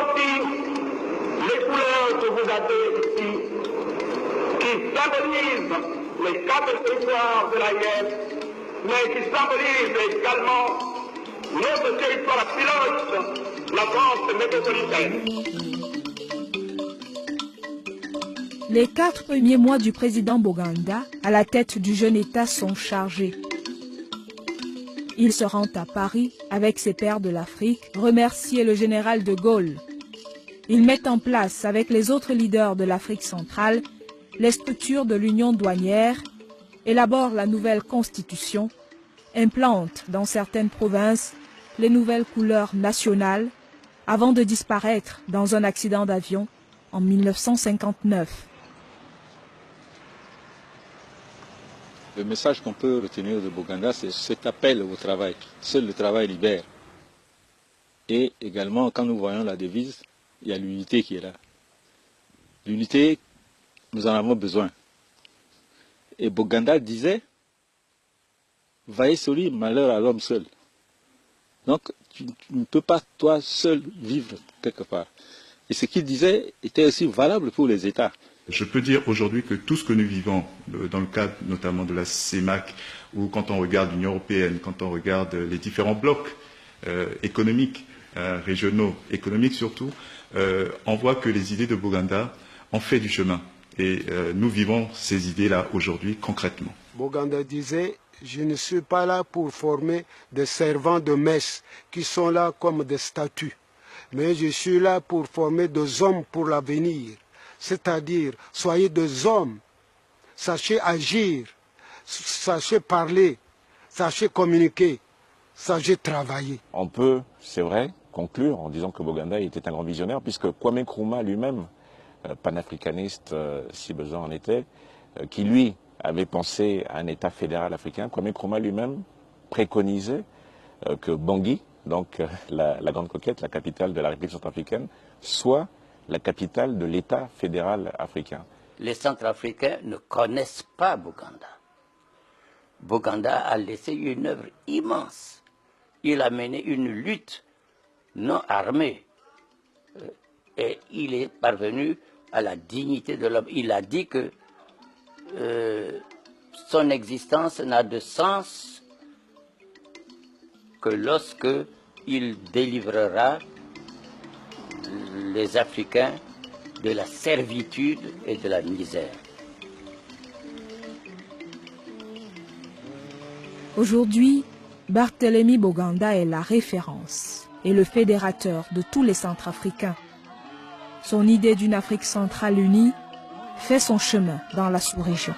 sortir les couleurs que vous avez ici, qui symbolisent les 4 territoires de la l'AIS, mais qui symbolisent également notre territoire pilote, la France métropolitaine. Les 4 premiers mois du président Boganda à la tête du jeune État sont chargés. Il se rend à Paris avec ses pairs de l'Afrique, remercier le général de Gaulle. Ils mettent en place avec les autres leaders de l'Afrique centrale les structures de l'union douanière, élaborent la nouvelle constitution, implantent dans certaines provinces les nouvelles couleurs nationales avant de disparaître dans un accident d'avion en 1959. Le message qu'on peut retenir de Boganda, c'est cet appel au travail. Seul le travail libère. Et également, quand nous voyons la devise, il y a l'unité qui est là. L'unité, nous en avons besoin. Et Boganda disait, vaillez sur lui, malheur à l'homme seul. Donc, tu ne peux pas, toi, seul, vivre quelque part. Et ce qu'il disait était aussi valable pour les États. Je peux dire aujourd'hui que tout ce que nous vivons, dans le cadre notamment de la CEMAC, ou quand on regarde l'Union européenne, quand on regarde les différents blocs économiques, régionaux, économiques surtout, on voit que les idées de Boganda ont fait du chemin. Et nous vivons ces idées-là aujourd'hui concrètement. Boganda disait, je ne suis pas là pour former des servants de messe qui sont là comme des statues, mais je suis là pour former des hommes pour l'avenir. C'est-à-dire, soyez des hommes, sachez agir, sachez parler, sachez communiquer, sachez travailler. On peut, c'est vrai, conclure en disant que Boganda était un grand visionnaire, puisque Kwame Nkrumah lui-même, panafricaniste si besoin en était, qui lui avait pensé à un État fédéral africain, Kwame Nkrumah lui-même préconisait que Bangui, donc la Grande Conquête, la capitale de la République centrafricaine, soit la capitale de l'État fédéral africain. Les Centrafricains ne connaissent pas Boganda. Boganda a laissé une œuvre immense. Il a mené une lutte non armée. Et il est parvenu à la dignité de l'homme. Il a dit que son existence n'a de sens que lorsque il délivrera les Africains de la servitude et de la misère. Aujourd'hui, Barthélemy Boganda est la référence et le fédérateur de tous les Centrafricains. Son idée d'une Afrique centrale unie fait son chemin dans la sous-région.